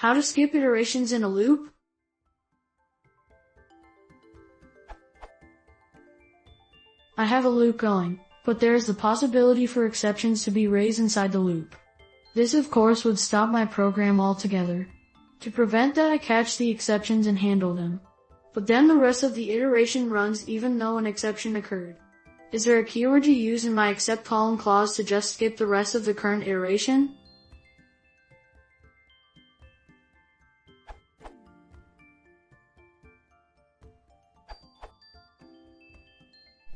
How to skip iterations in a loop? I have a loop going, but there is the possibility for exceptions to be raised inside the loop. This of course would stop my program altogether. To prevent that, I catch the exceptions and handle them. But then the rest of the iteration runs even though an exception occurred. Is there a keyword to use in my except column clause to just skip the rest of the current iteration?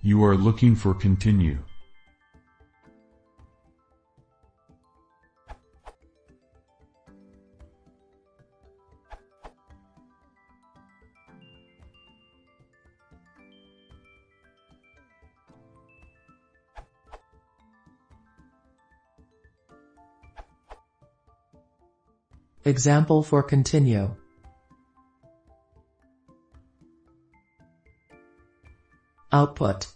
You are looking for continue. Example for continue. Output.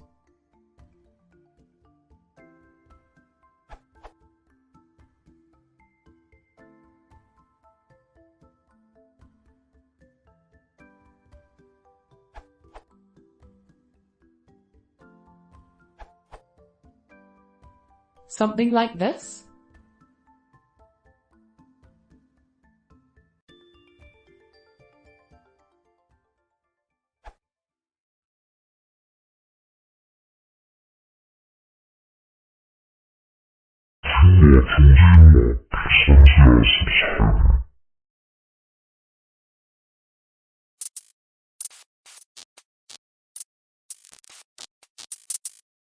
Something like this?请我重新把比赛加subscribe。